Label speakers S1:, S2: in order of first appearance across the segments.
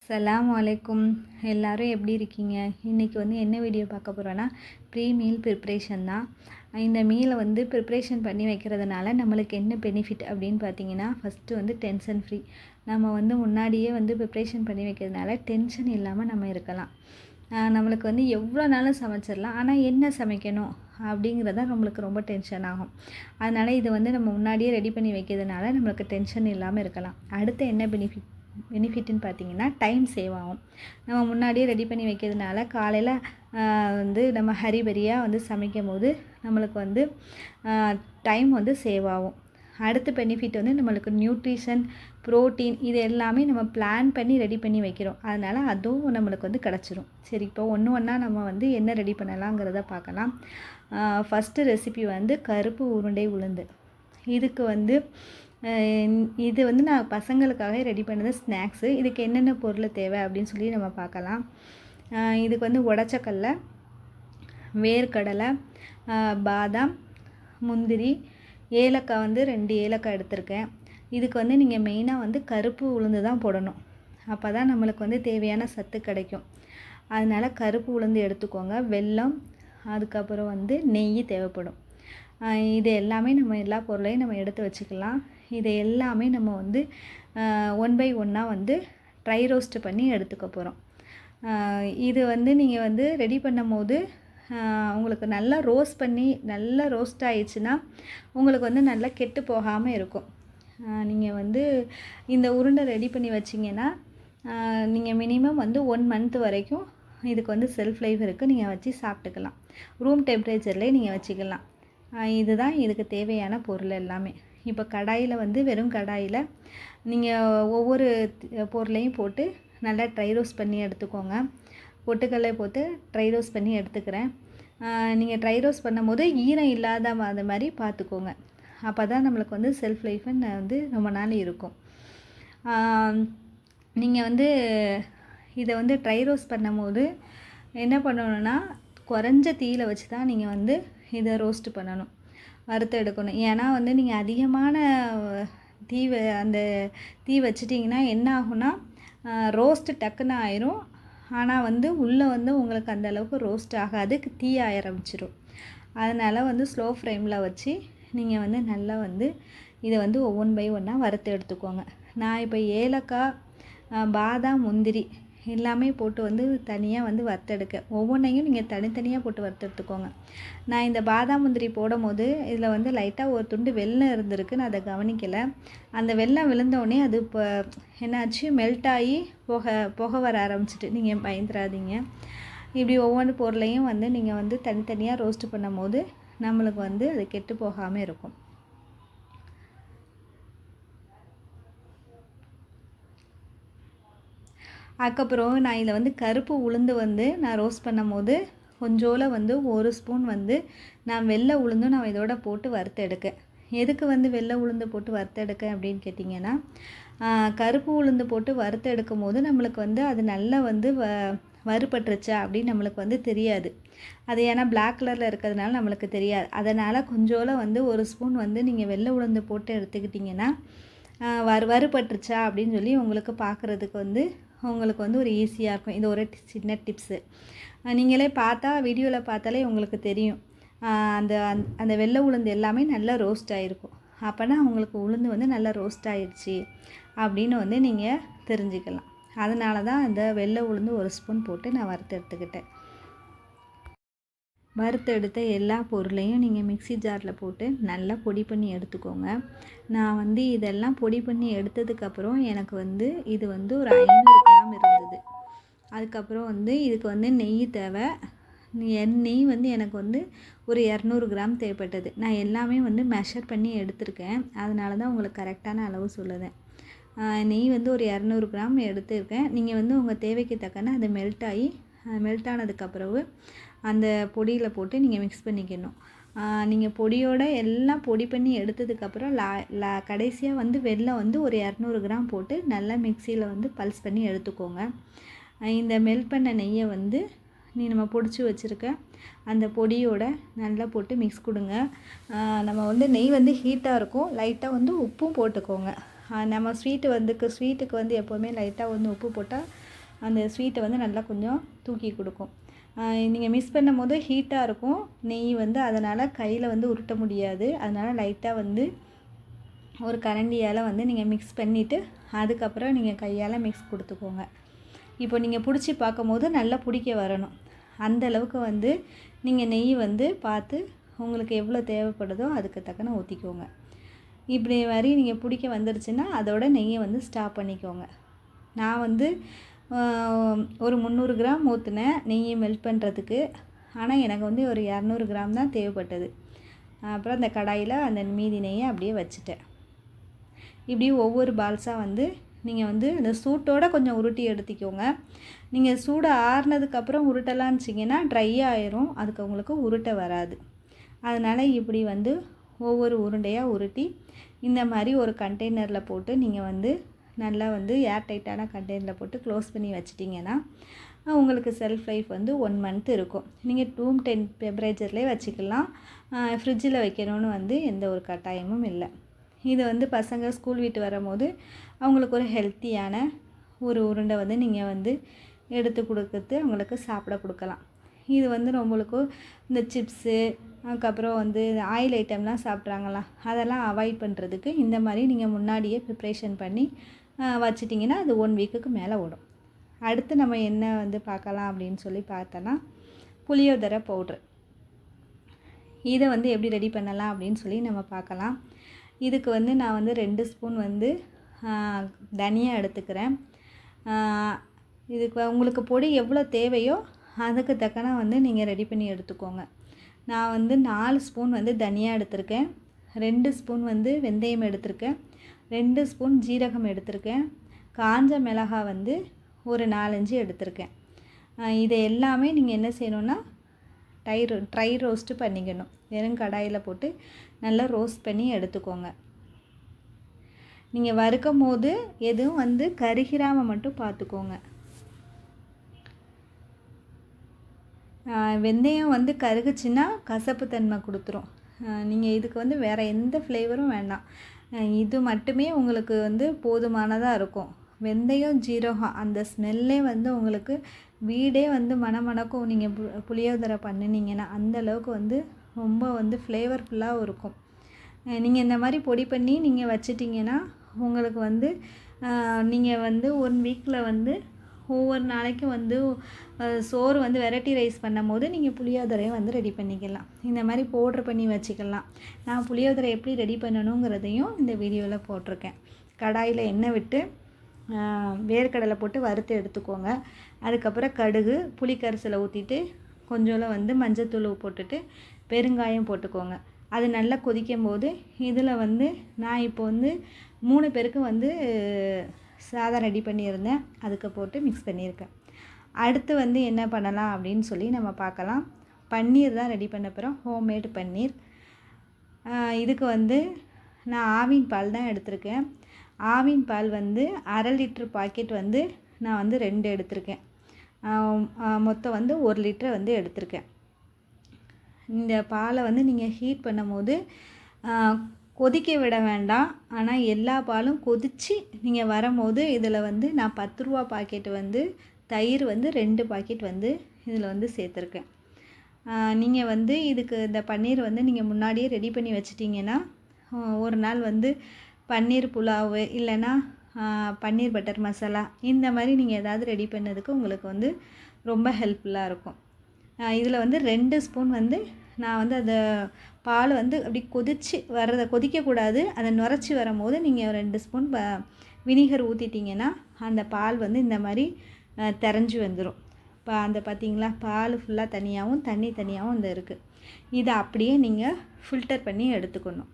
S1: சலாம் அலைக்கும். எல்லோரும் எப்படி இருக்கீங்க? இன்றைக்கி வந்து என்ன வீடியோ பார்க்க போகிறோன்னா ப்ரீ மீல் ப்ரிப்ரேஷன் தான். இந்த மீலை வந்து ப்ரிப்ரேஷன் பண்ணி வைக்கிறதுனால நம்மளுக்கு என்ன பெனிஃபிட் அப்படின்னு பார்த்தீங்கன்னா, ஃபஸ்ட்டு வந்து டென்ஷன் ஃப்ரீ. நம்ம வந்து முன்னாடியே வந்து ப்ரிப்ரேஷன் பண்ணி வைக்கிறதுனால டென்ஷன் இல்லாமல் நம்ம இருக்கலாம். நம்மளுக்கு வந்து எவ்வளோ நாளும் சமைச்சிடலாம். ஆனால் என்ன சமைக்கணும் அப்படிங்கிறது தான் நம்மளுக்கு ரொம்ப டென்ஷன் ஆகும். அதனால் இது வந்து நம்ம முன்னாடியே ரெடி பண்ணி வைக்கிறதுனால நம்மளுக்கு டென்ஷன் இல்லாமல் இருக்கலாம். அடுத்து என்ன பெனிஃபிட்னு பார்த்தீங்கன்னா, டைம் சேவ் ஆகும். நம்ம முன்னாடியே ரெடி பண்ணி வைக்கிறதுனால காலையில் வந்து நம்ம ஹரிபரியாக வந்து சமைக்கும் போது நம்மளுக்கு வந்து டைம் வந்து சேவ் ஆகும். அடுத்த பெனிஃபிட் வந்து நம்மளுக்கு நியூட்ரிஷன், ப்ரோட்டீன் இது எல்லாமே நம்ம பிளான் பண்ணி ரெடி பண்ணி வைக்கிறோம். அதனால் அதுவும் நம்மளுக்கு வந்து கிடச்சிரும். சரி, இப்போ ஒன்று ஒன்றா நம்ம வந்து என்ன ரெடி பண்ணலாங்கிறத பார்க்கலாம். ஃபஸ்ட்டு ரெசிபி வந்து கருப்பு உருண்டை உளுந்து. இதுக்கு வந்து இது வந்து நான் பசங்களுக்காக ரெடி பண்ணது ஸ்நாக்ஸு. இதுக்கு என்னென்ன பொருள் தேவை அப்படின்னு சொல்லி நம்ம பார்க்கலாம். இதுக்கு வந்து உடச்சக்கடலை, வேர்க்கடலை, பாதாம், முந்திரி, ஏலக்காய் வந்து 2 ஏலக்காய் எடுத்திருக்கேன். இதுக்கு வந்து நீங்கள் மெயினாக வந்து கருப்பு உளுந்து தான் போடணும். அப்போ தான் நம்மளுக்கு வந்து தேவையான சத்து கிடைக்கும். அதனால் கருப்பு உளுந்து எடுத்துக்கோங்க. வெல்லம், அதுக்கப்புறம் வந்து நெய் தேவைப்படும். இது எல்லாமே நம்ம எல்லா பொருளையும் நம்ம எடுத்து வச்சுக்கலாம். இதை எல்லாமே நம்ம வந்து 1 பை 1 வந்து ட்ரை ரோஸ்ட்டு பண்ணி எடுத்துக்க போகிறோம். இது வந்து நீங்கள் வந்து ரெடி பண்ணும் போது உங்களுக்கு நல்லா ரோஸ்ட் பண்ணி நல்லா ரோஸ்ட் ஆயிடுச்சுன்னா உங்களுக்கு வந்து நல்லா கெட்டு போகாமல் இருக்கும். நீங்கள் வந்து இந்த உருண்டை ரெடி பண்ணி வச்சிங்கன்னா நீங்கள் மினிமம் வந்து 1 மந்த் வரைக்கும் இதுக்கு வந்து செல்ஃப் லைஃப் இருக்குது. நீங்கள் வச்சு சாப்பிட்டுக்கலாம். ரூம் டெம்பரேச்சர்லேயே நீங்கள் வச்சுக்கலாம். இதுதான் இதுக்கு தேவையான பொருள் எல்லாமே. இப்போ கடாயில் வந்து வெறும் கடாயில் நீங்கள் ஒவ்வொரு பொருளையும் போட்டு நல்லா ட்ரை ரோஸ்ட் பண்ணி எடுத்துக்கோங்க. பொட்டுக்கடலை போட்டு ட்ரை ரோஸ்ட் பண்ணி எடுத்துக்கிறேன். நீங்கள் ட்ரை ரோஸ்ட் பண்ணும்போது ஈரம் இல்லாத மாதிரி பார்த்துக்கோங்க. அப்போ தான் நம்மளுக்கு வந்து செல்ஃப் லைஃப்னு வந்து ரொம்ப நாள் இருக்கும். நீங்கள் வந்து இதை வந்து ட்ரை ரோஸ்ட் பண்ணும்போது என்ன பண்ணணுன்னா, குறைஞ்ச தீயில் வச்சு தான் நீங்கள் வந்து இதை ரோஸ்ட்டு பண்ணணும், வறுத்து எடுக்கணும். ஏன்னா வந்து நீங்கள் அதிகமான தீ வச்சிட்டிங்கன்னா என்ன ஆகும்னா, ரோஸ்ட்டு டக்குன்னு ஆயிரும். ஆனால் வந்து உள்ளே வந்து உங்களுக்கு அந்தளவுக்கு ரோஸ்ட் ஆகாது, தீ ஆரம்பிச்சிடும். அதனால் வந்து ஸ்லோ ஃப்ளேமில் வச்சு நீங்கள் வந்து நல்லா வந்து இதை வந்து ஒவ்வொன்று பை ஒன்றா வறுத்து எடுத்துக்கோங்க. நான் இப்போ ஏலக்காய், பாதாம், முந்திரி எல்லாமே போட்டு வந்து தனியாக வந்து வறுத்தெடுக்க. ஒவ்வொன்றையும் நீங்கள் தனித்தனியாக போட்டு வறுத்தெடுத்துக்கோங்க. நான் இந்த பாதாம் முந்திரி போடும் போது இதில் வந்து லைட்டாக ஒரு துண்டு வெல்லம் இருந்திருக்கு. நான் அதை கவனிக்கலை. அந்த வெல்லம் விழுந்தோடனே அது இப்போ என்னாச்சு, மெல்ட் ஆகி புகை வர ஆரம்பிச்சிட்டு. நீங்கள் பயந்துடாதீங்க. இப்படி ஒவ்வொரு பொருளையும் வந்து நீங்கள் வந்து தனித்தனியாக ரோஸ்ட் பண்ணும் போது நம்மளுக்கு வந்து அது கெட்டு போகாமல் இருக்கும். அதுக்கப்புறம் நான் இதில் வந்து கருப்பு உளுந்து வந்து நான் ரோஸ்ட் பண்ணும் போது கொஞ்சோல வந்து 1 ஸ்பூன் வந்து நான் வெள்ளை உளுந்தும் நான் இதோட போட்டு வறுத்தெடுக்கேன். எதுக்கு வந்து வெள்ளை உளுந்து போட்டு வறுத்தெடுக்க அப்படின்னு கேட்டிங்கன்னா, கருப்பு உளுந்து போட்டு வறுத்தெடுக்கும் போது நம்மளுக்கு வந்து அது நல்லா வந்து வறுபட்டுருச்சா அப்படின்னு நம்மளுக்கு வந்து தெரியாது. அது ஏன்னா பிளாக் கலரில் இருக்கிறதுனால நம்மளுக்கு தெரியாது. அதனால் கொஞ்சோல வந்து 1 ஸ்பூன் வந்து நீங்கள் வெள்ளை உளுந்து போட்டு எடுத்துக்கிட்டிங்கன்னா வறுபட்டுருச்சா அப்படின்னு சொல்லி உங்களுக்கு பார்க்குறதுக்கு வந்து உங்களுக்கு வந்து ஒரு ஈஸியாக இருக்கும். இது ஒரு சின்ன டிப்ஸு. நீங்களே பார்த்தா வீடியோவில் பார்த்தாலே உங்களுக்கு தெரியும். அந்த அந்த வெள்ளை உளுந்து எல்லாமே நல்லா ரோஸ்ட் ஆகிருக்கும். அப்போனா உங்களுக்கு உளுந்து வந்து நல்லா ரோஸ்ட் ஆகிடுச்சி அப்படின்னு வந்து நீங்கள் தெரிஞ்சுக்கலாம். அதனால தான் அந்த வெள்ளை உளுந்து 1 ஸ்பூன் போட்டு நான் வறுத்து எடுத்துக்கிட்டேன். வறுத்தெடுத்த எல்லா பொருளையும் நீங்கள் மிக்ஸி ஜாரில் போட்டு நல்லா பொடி பண்ணி எடுத்துக்கோங்க. நான் வந்து இதெல்லாம் பொடி பண்ணி எடுத்ததுக்கப்புறம் எனக்கு வந்து இது வந்து ஒரு 500 கிராம் இருந்தது. அதுக்கப்புறம் வந்து இதுக்கு வந்து நெய் தேவை. நெய் வந்து எனக்கு வந்து ஒரு 200 கிராம் தேவைப்பட்டது. நான் எல்லாமே வந்து மெஷர் பண்ணி எடுத்திருக்கேன். அதனால தான் உங்களுக்கு கரெக்டான அளவு சொல்லுதேன். நெய் வந்து ஒரு 200 கிராம் எடுத்திருக்கேன். நீங்கள் வந்து உங்கள் தேவைக்கு தக்கன அது மெல்ட் ஆனதுக்கப்புறவு அந்த பொடியில் போட்டு நீங்கள் மிக்ஸ் பண்ணிக்கணும். நீங்கள் பொடியோடு எல்லாம் பொடி பண்ணி எடுத்ததுக்கப்புறம் கடைசியாக வந்து வெல்லம் வந்து ஒரு 200 கிராம் போட்டு நல்லா மிக்சியில் வந்து பல்ஸ் பண்ணி எடுத்துக்கோங்க. இந்த மெல்ட் பண்ண நெய்யை வந்து நம்ம பொடிச்சு வச்சுருக்க அந்த பொடியோட நல்லா போட்டு மிக்ஸ் கொடுங்க. நம்ம வந்து நெய் வந்து ஹீட்டாக இருக்கும். லைட்டாக வந்து உப்பும் போட்டுக்கோங்க. நம்ம ஸ்வீட்டுக்கு வந்து எப்போவுமே லைட்டாக வந்து உப்பு போட்டால் அந்த ஸ்வீட்டை வந்து நல்லா கொஞ்சம் தூக்கி கொடுக்கும். நீங்கள் மிக்ஸ் பண்ணும்போது ஹீட்டாக இருக்கும் நெய் வந்து, அதனால் கையில் வந்து உருட்ட முடியாது. அதனால் லைட்டாக வந்து ஒரு கரண்டியால் வந்து நீங்கள் மிக்ஸ் பண்ணிவிட்டு அதுக்கப்புறம் நீங்கள் கையால் மிக்ஸ் கொடுத்துக்கோங்க. இப்போ நீங்கள் பிடிச்சி பார்க்கும்போது நல்லா பிடிக்க வரணும். அந்த அளவுக்கு வந்து நீங்கள் நெய் வந்து பார்த்து உங்களுக்கு எவ்வளோ தேவைப்படுதோ அதுக்கு தக்கன ஊற்றிக்கோங்க. இப்படி மாதிரி நீங்கள் பிடிக்க வந்துடுச்சுன்னா அதோட நெய்யை வந்து ஸ்டாப் பண்ணிக்கோங்க. நான் வந்து ஒரு 300 கிராம் ஊற்றினேன் நெய்யை மெல்ட் பண்ணுறதுக்கு. ஆனால் எனக்கு வந்து ஒரு 200 கிராம் தான் தேவைப்பட்டது. அப்புறம் அந்த கடாயில் அந்த மீதி நெய்யை அப்படியே வச்சுட்டேன். இப்படி ஒவ்வொரு பால்ஸாக வந்து நீங்கள் வந்து அந்த சூட்டோடு கொஞ்சம் உருட்டி எடுத்துக்கோங்க. நீங்கள் சூடு ஆறுனதுக்கப்புறம் உருட்டலான்னுச்சிங்கன்னா ட்ரை ஆயிரும், அதுக்கு உங்களுக்கு உருட்ட வராது. அதனால் இப்படி வந்து ஒவ்வொரு உருண்டையாக உருட்டி இந்த மாதிரி ஒரு கண்டெய்னரில் போட்டு நீங்கள் வந்து நல்லா வந்து ஏர் டைட்டான கண்டெய்னரில் போட்டு க்ளோஸ் பண்ணி வச்சிட்டிங்கன்னா உங்களுக்கு செல்ஃப் லைஃப் வந்து 1 மந்த் இருக்கும். நீங்கள் ரூம் டெம்பரேச்சர்லேயே வச்சுக்கலாம். ஃப்ரிட்ஜில் வைக்கணும்னு வந்து எந்த ஒரு கட்டாயமும் இல்லை. இது வந்து பசங்க ஸ்கூல் விட்டு வரும்போது அவங்களுக்கு ஒரு ஹெல்த்தியான ஒரு உருண்டை வந்து நீங்கள் வந்து எடுத்து கொடுக்கறது அவங்களுக்கு சாப்பிட கொடுக்கலாம். இது வந்து நம்மளுக்கு இந்த சிப்ஸு அதுக்கப்புறம் வந்து ஆயில் ஐட்டம்லாம் சாப்பிட்றாங்களா அதெல்லாம் அவாய்ட் பண்ணுறதுக்கு இந்த மாதிரி நீங்கள் முன்னாடியே ப்ரிப்ரேஷன் பண்ணி வச்சிட்டிங்கன்னா அது 1 வீக்குக்கு மேலே ஓடும். அடுத்து நம்ம என்ன வந்து பார்க்கலாம் அப்படின்னு சொல்லி பார்த்தோன்னா புளியோதரை பவுட்ரு. இதை வந்து எப்படி ரெடி பண்ணலாம் அப்படின்னு சொல்லி நம்ம பார்க்கலாம். இதுக்கு வந்து நான் வந்து 2 ஸ்பூன் வந்து தனியா எடுத்துக்கிறேன். இதுக்கு உங்களுக்கு பொடி எவ்வளோ தேவையோ அதுக்கு தக்கன வந்து நீங்கள் ரெடி பண்ணி எடுத்துக்கோங்க. நான் வந்து 4 ஸ்பூன் வந்து தனியா எடுத்திருக்கேன், 2 ஸ்பூன் வந்து வெந்தயம் எடுத்திருக்கேன், 2 ஸ்பூன் ஜீரகம் எடுத்திருக்கேன், காஞ்ச மிளகாய் வந்து ஒரு 4-5 எடுத்திருக்கேன். இதை எல்லாமே நீங்கள் என்ன செய்யணுன்னா ட்ரை ரோஸ்ட்டு பண்ணிக்கணும். வெறும் கடாயில் போட்டு நல்லா ரோஸ்ட் பண்ணி எடுத்துக்கோங்க. நீங்கள் வறுக்கும் போது எதுவும் வந்து கருகிராமல் மட்டும் பார்த்துக்கோங்க. வெந்தயம் வந்து கருகுச்சுன்னா கசப்பு தன்மை கொடுத்துரும். நீங்கள் இதுக்கு வந்து வேறு எந்த ஃப்ளேவரும் வேண்டாம், இது மட்டுமே உங்களுக்கு வந்து போதுமானதாக இருக்கும். வெந்தயம் ஜீரகம் அந்த ஸ்மெல்லே வந்து உங்களுக்கு வீடே வந்து மணக்கும். நீங்கள் புளியோதரை பண்ணினீங்கன்னா அந்தளவுக்கு வந்து ரொம்ப வந்து ஃப்ளேவர்ஃபுல்லாகவும் இருக்கும். நீங்கள் இந்த மாதிரி பொடி பண்ணி நீங்கள் வச்சிட்டிங்கன்னா உங்களுக்கு வந்து நீங்கள் வந்து 1 வீக்கில் வந்து ஒவ்வொரு நாளைக்கும் வந்து சோறு வந்து வெரைட்டி ரைஸ் பண்ணும் போது நீங்கள் புளியோதரையை வந்து ரெடி பண்ணிக்கலாம். இந்த மாதிரி பவுட்ரு பண்ணி வச்சுக்கலாம். நான் புளியோதரை எப்படி ரெடி பண்ணணுங்கிறதையும் இந்த வீடியோவில் போட்டிருக்கேன். கடாயில் எண்ணெய் விட்டு வேர்க்கடலை போட்டு வறுத்து எடுத்துக்கோங்க. அதுக்கப்புறம் கடுகு புளிக்கரைசலை ஊற்றிட்டு கொஞ்சோல வந்து மஞ்சத்தூள் போட்டுட்டு பெருங்காயம் போட்டுக்கோங்க. அது நல்லா கொதிக்கும் போது இதில் வந்து நான் இப்போ வந்து 3 பேருக்கு வந்து சாதம் ரெடி பண்ணியிருந்தேன், அதுக்கு போட்டு மிக்ஸ் பண்ணியிருக்கேன். அடுத்து வந்து என்ன பண்ணலாம் அப்படின்னு சொல்லி நம்ம பார்க்கலாம். பன்னீர் தான் ரெடி பண்ண போகிறோம், ஹோம்மேடு பன்னீர். இதுக்கு வந்து நான் ஆவின் பால் தான் எடுத்திருக்கேன். ஆவின் பால் வந்து 1/2 லிட்டர் பாக்கெட் வந்து நான் வந்து 2 எடுத்திருக்கேன். மொத்தம் வந்து 1 லிட்டர் வந்து எடுத்திருக்கேன். இந்த பாலை வந்து நீங்கள் ஹீட் பண்ணும் போது கொதிக்க விட வேண்டாம். ஆனால் எல்லா பாலும் கொதித்து நீங்கள் வரும்போது இதில் வந்து நான் 10 ரூபா பாக்கெட் வந்து தயிர் வந்து 2 பாக்கெட் வந்து இதில் வந்து சேர்த்துருக்கேன். நீங்கள் வந்து இதுக்கு இந்த பன்னீர் வந்து நீங்கள் முன்னாடியே ரெடி பண்ணி வச்சிட்டிங்கன்னா ஒரு நாள் வந்து பன்னீர் புலாவு இல்லைன்னா பன்னீர் பட்டர் மசாலா இந்த மாதிரி நீங்கள் ஏதாவது ரெடி பண்ணதுக்கு உங்களுக்கு வந்து ரொம்ப ஹெல்ப்ஃபுல்லாக இருக்கும். இதில் வந்து 2 ஸ்பூன் வந்து நான் வந்து அந்த பால் வந்து அப்படி கொதிக்கக்கூடாது, அதை நுரைச்சி வரும்போது நீங்கள் 2 ஸ்பூன் வினிகர் ஊற்றிட்டிங்கன்னா அந்த பால் வந்து இந்த மாதிரி திரஞ்சி வந்துடும். இப்போ அந்த பார்த்திங்களா பால் ஃபுல்லாக தனியாகவும் தண்ணி தனியாகவும் இந்த இருக்குது. இதை அப்படியே நீங்கள் ஃபில்டர் பண்ணி எடுத்துக்கணும்.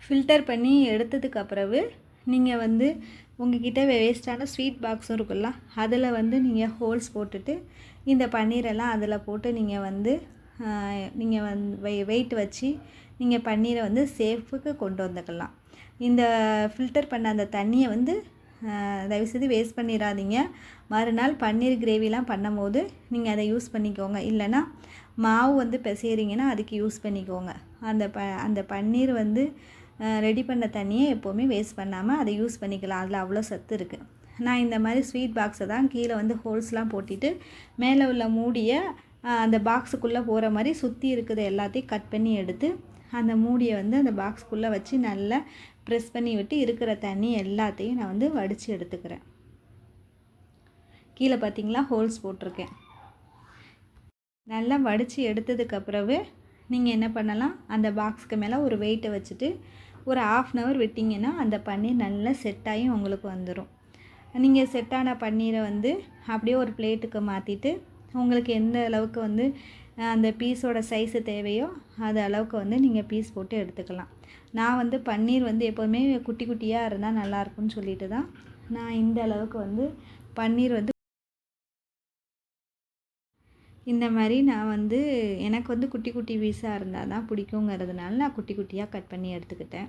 S1: ஃபில்டர் பண்ணி எடுத்ததுக்கு அப்புறவு நீங்கள் வந்து உங்கள்கிட்ட வேஸ்ட்டான ஸ்வீட் பாக்ஸும் இருக்குல்ல, அதில் வந்து நீங்கள் ஹோல்ஸ் போட்டுட்டு இந்த பன்னீரெல்லாம் அதில் போட்டு நீங்கள் வந்து வெயிட் வச்சு நீங்கள் பன்னீரை வந்து சேஃபுக்கு கொண்டு வந்துக்கலாம். இந்த ஃபில்டர் பண்ண அந்த தண்ணியை வந்து தயவுசெய்து வேஸ்ட் பண்ணிடாதீங்க. மறுநாள் பன்னீர் கிரேவிலாம் பண்ணும் போது நீங்கள் அதை யூஸ் பண்ணிக்கோங்க. இல்லைனா மாவு வந்து பிசைறீங்கன்னா அதுக்கு யூஸ் பண்ணிக்கோங்க. அந்த பன்னீர் வந்து ரெடி பண்ண தண்ணியை எப்போவுமே வேஸ்ட் பண்ணாமல் அதை யூஸ் பண்ணிக்கலாம். அதில் அவ்வளோ சத்து இருக்குது. நான் இந்த மாதிரி ஸ்வீட் பாக்ஸை தான் கீழே வந்து ஹோல்ஸ்லாம் போட்டுட்டு மேலே உள்ள மூடியை அந்த பாக்ஸுக்குள்ளே போகிற மாதிரி சுற்றி இருக்கிறத எல்லாத்தையும் கட் பண்ணி எடுத்து அந்த மூடியை வந்து அந்த பாக்ஸுக்குள்ளே வச்சு நல்லா ப்ரெஸ் பண்ணி விட்டு இருக்கிற தண்ணி எல்லாத்தையும் நான் வந்து வடித்து எடுத்துக்கிறேன். கீழே பார்த்திங்களா ஹோல்ஸ் போட்டிருக்கேன். நல்லா வடித்து எடுத்ததுக்கப்புறவு நீங்கள் என்ன பண்ணலாம், அந்த பாக்ஸுக்கு மேலே ஒரு வெயிட்டை வச்சுட்டு ஒரு 1/2 hour விட்டிங்கன்னா அந்த பன்னீர் நல்லா செட்டாகி உங்களுக்கு வந்துடும். நீங்கள் செட்டான பன்னீரை வந்து அப்படியே ஒரு பிளேட்டுக்கு மாற்றிட்டு உங்களுக்கு எந்த அளவுக்கு வந்து அந்த பீஸோட சைஸு தேவையோ அது அளவுக்கு வந்து நீங்கள் பீஸ் போட்டு எடுத்துக்கலாம். நான் வந்து பன்னீர் வந்து எப்போதுமே குட்டி குட்டியாக இருந்தால் நல்லாயிருக்கும்னு சொல்லிட்டு தான் நான் இந்த அளவுக்கு வந்து பன்னீர் வந்து இந்த மாதிரி நான் வந்து எனக்கு வந்து குட்டி குட்டி பீஸாக இருந்தால் தான் பிடிக்குங்கிறதுனால நான் குட்டி குட்டியாக கட் பண்ணி எடுத்துக்கிட்டேன்.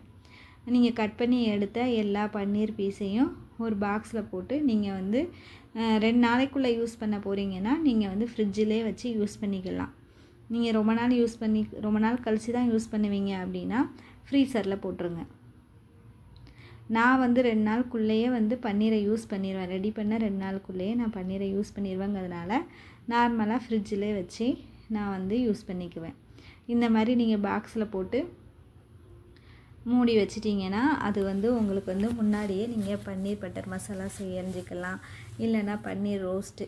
S1: நீங்கள் கட் பண்ணி எடுத்த எல்லா பன்னீர் பீஸையும் ஒரு பாக்ஸில் போட்டு நீங்கள் வந்து 2 நாளைக்குள்ளே யூஸ் பண்ண போகிறீங்கன்னா நீங்கள் வந்து ஃப்ரிட்ஜிலே வச்சு யூஸ் பண்ணிக்கலாம். நீங்கள் ரொம்ப நாள் கழித்து தான் யூஸ் பண்ணுவீங்க அப்படின்னா ஃப்ரீசரில் போட்டுருங்க. நான் வந்து 2 நாளுக்குள்ளேயே வந்து பன்னீரை யூஸ் பண்ணிடுவேன். ரெடி பண்ண 2 நாளுக்குள்ளேயே நான் பன்னீரை யூஸ் பண்ணிடுவேங்கிறதுனால நார்மலாக ஃப்ரிட்ஜிலே வச்சு நான் வந்து யூஸ் பண்ணிக்குவேன். இந்த மாதிரி நீங்கள் பாக்ஸில் போட்டு மூடி வச்சிட்டிங்கன்னா அது வந்து உங்களுக்கு வந்து முன்னாடியே நீங்கள் பன்னீர் பட்டர் மசாலா செஞ்சுக்கலாம், இல்லைன்னா பன்னீர் ரோஸ்ட்டு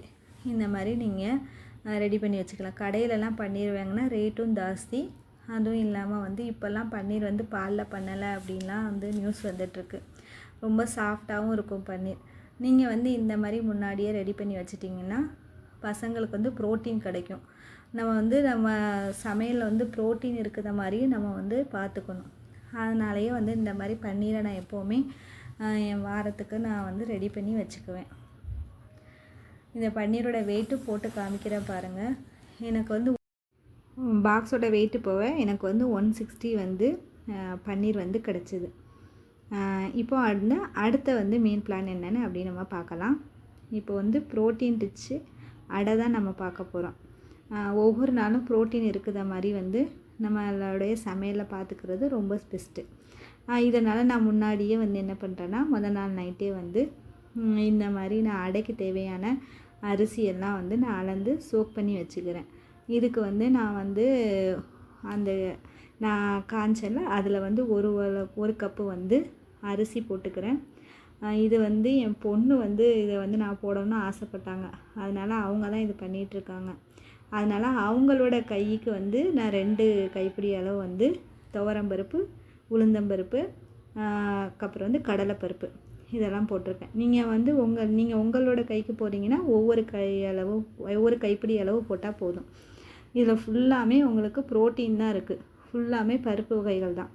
S1: இந்த மாதிரி நீங்கள் ரெடி பண்ணி வச்சுக்கலாம். கடையிலலாம் பன்னீர் வாங்கினா ரேட்டும் ஜாஸ்தி. அதுவும் இல்லாமல் வந்து இப்போல்லாம் பன்னீர் வந்து பாலில் பண்ணலை அப்படின்லாம் வந்து நியூஸ் வந்துட்டுருக்கு. ரொம்ப சாஃப்டாகவும் இருக்கும் பன்னீர். நீங்கள் வந்து இந்த மாதிரி முன்னாடியே ரெடி பண்ணி வச்சிட்டிங்கன்னா பசங்களுக்கு வந்து ப்ரோட்டீன் கிடைக்கும். நம்ம சமையலில் வந்து ப்ரோட்டீன் இருக்கிற மாதிரியும் நம்ம வந்து பார்த்துக்கணும். அதனாலேயே வந்து இந்த மாதிரி பன்னீரை நான் எப்போவுமே என் வாரத்துக்கு நான் வந்து ரெடி பண்ணி வச்சுக்குவேன். இந்த பன்னீரோட வெயிட்டு போட்டு காமிக்கிறேன் பாருங்கள். எனக்கு வந்து பாக்ஸோட வெயிட்டு போக எனக்கு வந்து 160 வந்து பன்னீர் வந்து கிடச்சிது. இப்போ அடுத்த வந்து மெயின் பிளான் என்னென்னு அப்படின்னு நம்ம பார்க்கலாம். இப்போ வந்து ப்ரோட்டீன் ரிச்சு அடை தான் நம்ம பார்க்க போகிறோம். ஒவ்வொரு நாளும் ப்ரோட்டீன் இருக்கிற மாதிரி வந்து நம்மளுடைய சமையலை பார்த்துக்கிறது ரொம்ப பெஸ்ட்டு. இதனால் நான் முன்னாடியே வந்து என்ன பண்ணுறேன்னா முதல் நாள் நைட்டே வந்து இந்த மாதிரி நான் அடைக்கு தேவையான அரிசியெல்லாம் வந்து நான் அளந்து சோக் பண்ணி வச்சுக்கிறேன். இதுக்கு வந்து நான் வந்து நான் காஞ்சல அதில் வந்து ஒரு கப்பு வந்து அரிசி போட்டுக்கிறேன். இது வந்து என் பொண்ணு வந்து இதை வந்து நான் போடணும்னு ஆசைப்பட்டாங்க. அதனால் அவங்க தான் இது பண்ணிகிட்ருக்காங்க. அதனால் அவங்களோட கைக்கு வந்து நான் 2 கைப்பிடி அளவு வந்து துவரம்பருப்பு, உளுந்தம்பருப்பு, அப்புறம் வந்து கடலைப்பருப்பு இதெல்லாம் போட்டிருக்கேன். நீங்கள் வந்து உங்களோட கைக்கு போகிறீங்கன்னா ஒவ்வொரு கைப்பிடி அளவு போட்டால் போதும். இதில் ஃபுல்லாமே உங்களுக்கு ப்ரோட்டீன் தான் இருக்குது. ஃபுல்லாமே பருப்பு வகைகள் தான்.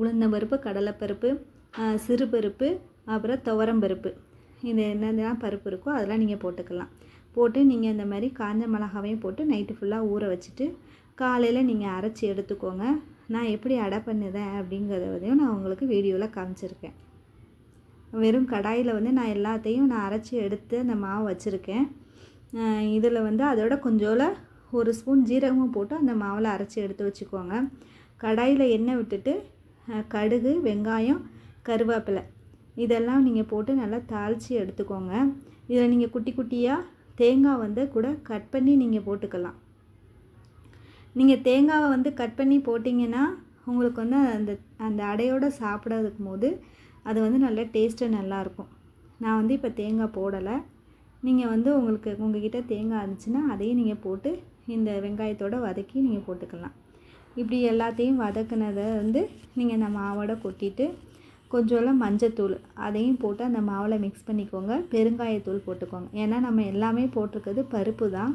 S1: உளுந்தம்பருப்பு, கடலைப்பருப்பு, சிறுபருப்பு, அப்புறம் துவரம்பருப்பு, இது என்னென்னலாம் பருப்பு இருக்கோ அதெல்லாம் நீங்கள் போட்டுக்கலாம். போட்டு நீங்கள் இந்த மாதிரி காஞ்ச மிளகாவையும் போட்டு நைட்டு ஃபுல்லாக ஊற வச்சுட்டு காலையில் நீங்கள் அரைச்சி எடுத்துக்கோங்க. நான் எப்படி அடை பண்ணுறேன் அப்படிங்கிறதையும் நான் உங்களுக்கு வீடியோவில் காமிச்சிருக்கேன். வெறும் கடாயில் வந்து நான் எல்லாத்தையும் அரைச்சி எடுத்து அந்த மாவு வச்சுருக்கேன். இதில் வந்து அதோட கொஞ்சோல 1 ஸ்பூன் ஜீரகமும் போட்டு அந்த மாவில் அரைச்சி எடுத்து வச்சுக்கோங்க. கடாயில் எண்ணெய் விட்டுட்டு கடுகு, வெங்காயம், கருவேப்பிலை இதெல்லாம் நீங்கள் போட்டு நல்லா தாளித்து எடுத்துக்கோங்க. இதில் நீங்கள் குட்டி குட்டியாக தேங்காய் வந்து கூட கட் பண்ணி நீங்கள் போட்டுக்கலாம். நீங்கள் தேங்காவை வந்து கட் பண்ணி போட்டிங்கன்னா உங்களுக்கு வந்து அந்த அடையோடு சாப்பிடாதுக்கும் போது அது வந்து நல்ல டேஸ்ட்டு நல்லாயிருக்கும். நான் வந்து இப்போ தேங்காய் போடலை. நீங்கள் வந்து உங்கள்கிட்ட தேங்காய் இருந்துச்சுன்னா அதையும் நீங்கள் போட்டு இந்த வெங்காயத்தோடு வதக்கி நீங்கள் போட்டுக்கலாம். இப்படி எல்லாத்தையும் வதக்குனதை வந்து நீங்கள் இந்த மாவோட கொட்டிட்டு கொஞ்சோல மஞ்சத்தூள் அதையும் போட்டு அந்த மாவில் மிக்ஸ் பண்ணிக்கோங்க. பெருங்காயத்தூள் போட்டுக்கோங்க. ஏன்னா நம்ம எல்லாமே போட்டிருக்கிறது பருப்பு தான்.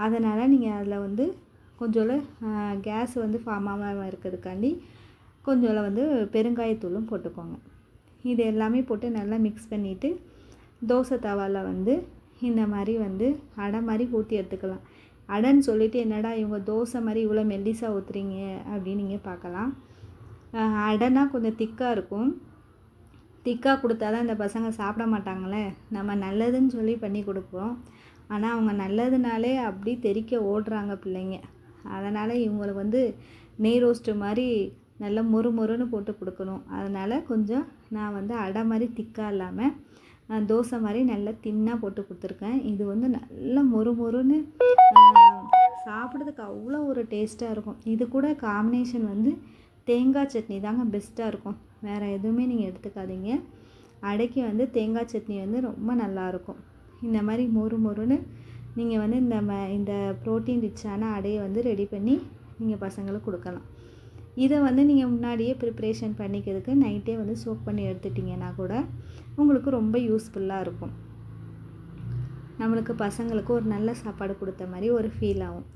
S1: அதனால் நீங்கள் அதில் வந்து கொஞ்சோல கேஸ் வந்து ஃபார்ம் ஆகாமல் இருக்கிறதுக்காண்டி கொஞ்சோல வந்து பெருங்காயத்தூளும் போட்டுக்கோங்க. இது எல்லாமே போட்டு நல்லா மிக்ஸ் பண்ணிவிட்டு தோசை தவாவில் வந்து இந்த மாதிரி வந்து அடை மாதிரி ஊற்றி எடுத்துக்கலாம். அடைன்னு சொல்லிவிட்டு என்னடா இவங்க தோசை மாதிரி இவ்வளோ மெல்லிசாக ஊற்றுறீங்க அப்படின்னு நீங்கள் பார்க்கலாம். அடைனா கொஞ்சம் திக்காக இருக்கும். திக்காக கொடுத்தா தான் இந்த பசங்க சாப்பிட மாட்டாங்களே. நம்ம நல்லதுன்னு சொல்லி பண்ணி கொடுப்போம். ஆனால் அவங்க நல்லதுனாலே அப்படி தெறிக்க ஓடுறாங்க பிள்ளைங்க. அதனால் இவங்களுக்கு வந்து நெய் ரோஸ்ட்டு மாதிரி நல்லா மொறுன்னு போட்டு கொடுக்கணும். அதனால் கொஞ்சம் நான் வந்து அடை மாதிரி திக்காக இல்லாமல் தோசை மாதிரி நல்லா தின்னாக போட்டு கொடுத்துருக்கேன். இது வந்து நல்லா மொறு மொறுன்னு சாப்பிட்றதுக்கு அவ்வளோ ஒரு டேஸ்ட்டாக இருக்கும். இது கூட காம்பினேஷன் வந்து தேங்காய் சட்னி தாங்க பெஸ்ட்டாக இருக்கும். வேறு எதுவுமே நீங்கள் எடுத்துக்காதீங்க. அடைக்கு வந்து தேங்காய் சட்னி வந்து ரொம்ப நல்லாயிருக்கும். இந்த மாதிரி மொறு மொறுன்னு நீங்கள் வந்து இந்த ப்ரோட்டீன் ரிச்சான அடையை வந்து ரெடி பண்ணி நீங்கள் பசங்களுக்கு கொடுக்கலாம். இதை வந்து நீங்கள் முன்னாடியே ப்ரிப்ரேஷன் பண்ணிக்கிறதுக்கு நைட்டே வந்து சோக் பண்ணி எடுத்துட்டிங்கன்னா கூட உங்களுக்கு ரொம்ப யூஸ்ஃபுல்லாக இருக்கும். நம்மளுக்கு பசங்களுக்கு ஒரு நல்ல சாப்பாடு கொடுத்த மாதிரி ஒரு ஃபீல் ஆகும்.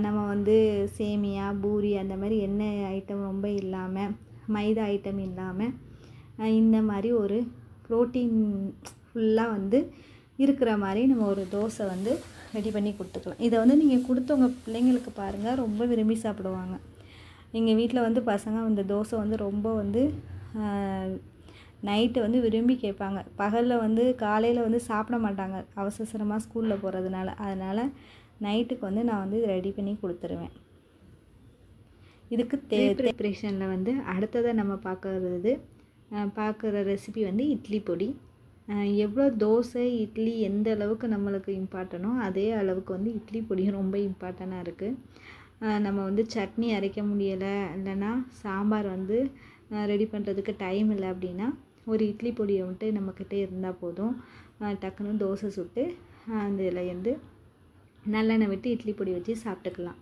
S1: நம்ம வந்து சேமியா, பூரி அந்த மாதிரி எண்ணெய் ஐட்டம் ரொம்ப இல்லாமல், மைதா ஐட்டம் இல்லாமல் இந்த மாதிரி ஒரு ப்ரோட்டீன் ஃபுல்லாக வந்து இருக்கிற மாதிரி நம்ம ஒரு தோசை வந்து ரெடி பண்ணி கொடுத்துக்கலாம். இதை வந்து நீங்கள் கொடுத்து உங்கள் பிள்ளைங்களுக்கு பாருங்கள், ரொம்ப விரும்பி சாப்பிடுவாங்க. எங்கள் வீட்டில் வந்து பசங்க இந்த தோசை வந்து ரொம்ப வந்து நைட்டு வந்து விரும்பி கேட்பாங்க. பகலில் வந்து காலையில் வந்து சாப்பிட மாட்டாங்க அவசரமாக ஸ்கூலில் போகிறதுனால. அதனால் நைட்டுக்கு வந்து நான் வந்து ரெடி பண்ணி கொடுத்துருவேன். இதுக்கு ப்ரிப்ரேஷனில் வந்து அடுத்ததை நம்ம பார்க்குற ரெசிபி வந்து இட்லி பொடி. எவ்வளோ தோசை, இட்லி எந்த அளவுக்கு நம்மளுக்கு இம்பார்ட்டனோ அதே அளவுக்கு வந்து இட்லி பொடியும் ரொம்ப இம்பார்ட்டனாக இருக்குது. நம்ம வந்து சட்னி அரைக்க முடியலை, இல்லைன்னா சாம்பார் வந்து ரெடி பண்ணுறதுக்கு டைம் இல்லை அப்படின்னா ஒரு இட்லி பொடியை வந்துட்டு நம்மக்கிட்டே இருந்தால் போதும். டக்குன்னு தோசை சுட்டு அந்த இதில் வந்து நல்லெண்ணெய் விட்டு இட்லி பொடி வச்சு சாப்பிட்டுக்கலாம்.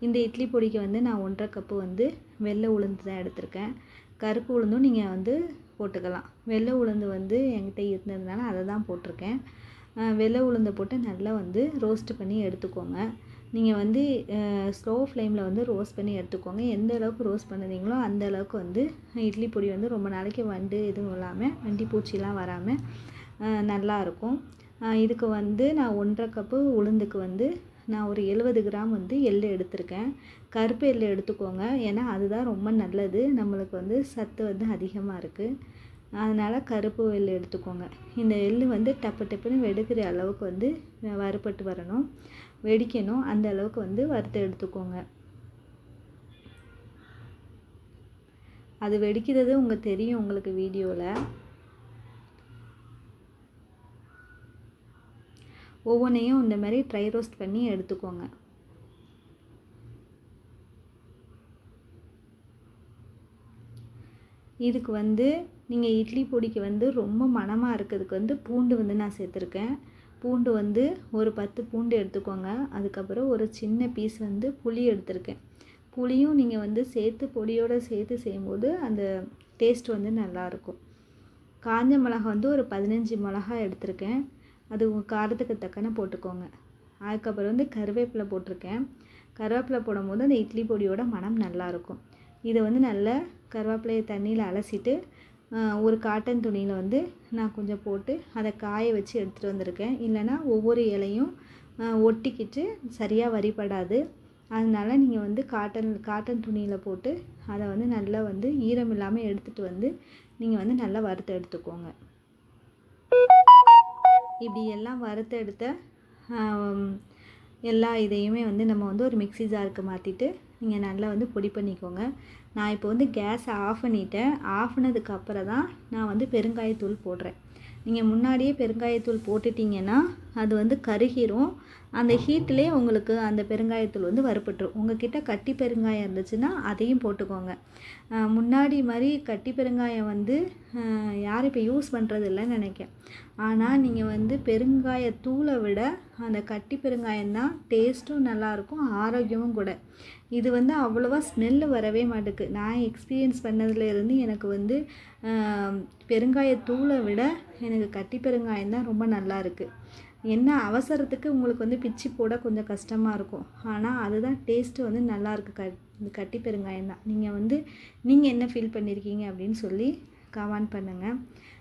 S1: இந்த இட்லி பொடிக்கு வந்து நான் 1.5 கப்பு வந்து வெள்ளை உளுந்து தான் எடுத்திருக்கேன். கருப்பு உளுந்தும் நீங்கள் வந்து போட்டுக்கலாம். வெள்ளை உளுந்து வந்து என்கிட்ட இருந்ததுனால அதை தான் போட்டிருக்கேன். வெள்ளை உளுந்தை போட்டு நல்லா வந்து ரோஸ்ட் பண்ணி எடுத்துக்கோங்க. நீங்கள் வந்து ஸ்லோ ஃப்ளேமில் வந்து ரோஸ்ட் பண்ணி எடுத்துக்கோங்க. எந்த அளவுக்கு ரோஸ்ட் பண்ணுறீங்களோ அந்த அளவுக்கு வந்து இட்லி பொடி வந்து ரொம்ப நாளைக்கு வண்டு எதுவும் இல்லாமல், வண்டி பூச்சிலாம் வராமல் நல்லாயிருக்கும். இதுக்கு வந்து நான் 1.5 கப்பு உளுந்துக்கு வந்து நான் ஒரு 70 கிராம் வந்து எள்ளு எடுத்திருக்கேன். கருப்பு எள்ளு எடுத்துக்கோங்க, ஏன்னா அதுதான் ரொம்ப நல்லது. நம்மளுக்கு வந்து சத்து வந்து அதிகமாக இருக்குது. அதனால் கருப்பு எள்ளு எடுத்துக்கோங்க. இந்த எள்ளு வந்து டப்பு டப்புன்னு வெடிக்கிற அளவுக்கு வந்து வறுபட்டு வரணும், வெடிக்கணும். அந்த அளவுக்கு வந்து வறுத்து எடுத்துக்கோங்க. அது வெடிக்கிறது தெரியும் உங்களுக்கு வீடியோவில். ஒவ்வொன்றையும் இந்த மாதிரி ட்ரை ரோஸ்ட் பண்ணி எடுத்துக்கோங்க. இதுக்கு வந்து நீங்கள் இட்லி பொடிக்கு வந்து ரொம்ப மணமாக இருக்கிறதுக்கு வந்து பூண்டு வந்து நான் சேர்த்துருக்கேன். பூண்டு வந்து ஒரு 10 பூண்டு எடுத்துக்கோங்க. அதுக்கப்புறம் ஒரு சின்ன பீஸ் வந்து புளி எடுத்திருக்கேன். புளியும் நீங்கள் வந்து சேர்த்து பொடியோடு சேர்த்து செய்யும்போது அந்த டேஸ்ட் வந்து நல்லாயிருக்கும். காஞ்ச மிளகா வந்து ஒரு 15 மிளகா எடுத்திருக்கேன். அது உங்கள் காரத்துக்கு தக்கன போட்டுக்கோங்க. அதுக்கப்புறம் வந்து கருவேப்பிலை போட்டிருக்கேன். கருவேப்பிலை போடும்போது அந்த இட்லி பொடியோட மனம் நல்லாயிருக்கும். இதை வந்து நல்லா கருவேப்பிலையை தண்ணியில் அலசிட்டு ஒரு காட்டன் துணியில் வந்து நான் கொஞ்சம் போட்டு அதை காய வச்சு எடுத்துகிட்டு வந்திருக்கேன். இல்லைன்னா ஒவ்வொரு இலையும் ஒட்டிக்கிட்டு சரியாக வரிபடாது. அதனால் நீங்கள் வந்து காட்டன் துணியில் போட்டு அதை வந்து நல்லா வந்து ஈரம் இல்லாமல் எடுத்துகிட்டு வந்து நீங்கள் வந்து நல்லா வறுத்து எடுத்துக்கோங்க. இப்படி எல்லாம் வறுத்து எடுத்த எல்லா இதையுமே வந்து நம்ம வந்து ஒரு மிக்ஸி ஜாருக்கு மாற்றிட்டு நீங்கள் நல்லா வந்து பொடி பண்ணிக்கோங்க. நான் இப்போ வந்து கேஸை ஆஃப் பண்ணிட்டேன். ஆஃப் பண்ணதுக்கு அப்புறம் தான் நான் வந்து பெருங்காயத்தூள் போடுறேன். நீங்கள் முன்னாடியே பெருங்காயத்தூள் போட்டுட்டிங்கன்னா அது வந்து கருகிரும். அந்த ஹீட்லேயே உங்களுக்கு அந்த பெருங்காயத்தூள் வந்து வறுபட்டுரும். உங்கள்கிட்ட கட்டி பெருங்காயம் இருந்துச்சுன்னா அதையும் போட்டுக்கோங்க. முன்னாடி மாதிரி கட்டி பெருங்காயம் வந்து யாரும் இப்போ யூஸ் பண்ணுறது இல்லைன்னு நினைக்கிறேன். ஆனால் நீங்கள் வந்து பெருங்காயத்தூளை விட அந்த கட்டி பெருங்காயம் தான் டேஸ்ட்டும் நல்லாயிருக்கும், ஆரோக்கியமும் கூட. இது வந்து அவ்வளோவா ஸ்மெல்லு வரவே மாட்டுக்கு. நான் எக்ஸ்பீரியன்ஸ் பண்ணதுலேருந்து எனக்கு வந்து பெருங்காயத்தூளை விட எனக்கு கட்டி பெருங்காயம் தான் ரொம்ப நல்லா இருக்குது. என்ன அவசரத்துக்கு உங்களுக்கு வந்து பிச்சு போட கொஞ்சம் கஷ்டமாக இருக்கும், ஆனால் அதுதான் டேஸ்ட்டு வந்து நல்லாயிருக்கு. இந்த கட்டி பெருங்காயம் தான். நீங்கள் என்ன ஃபீல் பண்ணியிருக்கீங்க அப்படின்னு சொல்லி கமெண்ட் பண்ணுங்கள்.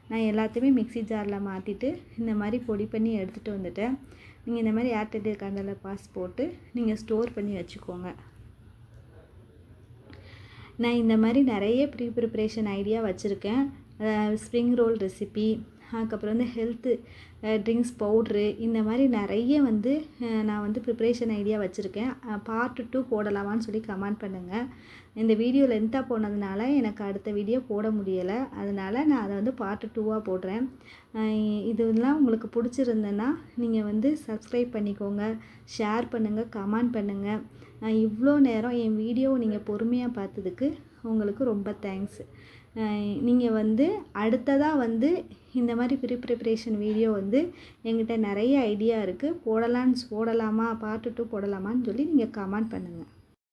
S1: நான் எல்லாத்தையுமே மிக்ஸி ஜாரில் மாற்றிட்டு இந்த மாதிரி பொடி பண்ணி எடுத்துகிட்டு வந்துட்டேன். நீங்கள் இந்த மாதிரி ஏர்டெல் கண்டரில் பாஸ் போட்டு நீங்கள் ஸ்டோர் பண்ணி வச்சுக்கோங்க. நான் இந்த மாதிரி நிறைய ப்ரிப்ரேஷன் ஐடியா வச்சுருக்கேன். ஸ்ப்ரிங் ரோல் ரெசிபி, அதுக்கப்புறம் வந்து ஹெல்த்து ட்ரிங்க்ஸ் பவுட்ரு இந்த மாதிரி நிறைய வந்து நான் வந்து ப்ரிப்ரேஷன் ஐடியா வச்சுருக்கேன். பார்ட் 2 போடலாமான்னு சொல்லி கமெண்ட் பண்ணுங்கள். இந்த வீடியோ லென்த்தாக போனதுனால எனக்கு அடுத்த வீடியோ போட முடியலை. அதனால் நான் அதை வந்து பார்ட் 2வாக போடுறேன். இதெல்லாம் உங்களுக்கு பிடிச்சிருந்தேன்னா நீங்கள் வந்து சப்ஸ்கிரைப் பண்ணிக்கோங்க, ஷேர் பண்ணுங்கள், கமெண்ட் பண்ணுங்கள். இவ்வளோ நேரம் என் வீடியோவை நீங்கள் பொறுமையாக பார்த்ததுக்கு உங்களுக்கு ரொம்ப தேங்க்ஸ். நீங்கள் வந்து அடுத்ததாக வந்து இந்த மாதிரி ப்ரிப்ரேஷன் வீடியோ வந்து என்கிட்ட நிறைய ஐடியா இருக்குது. போடலாமா பார்ட் 2 போடலாமான்னு சொல்லி நீங்கள் கமெண்ட் பண்ணுங்கள்.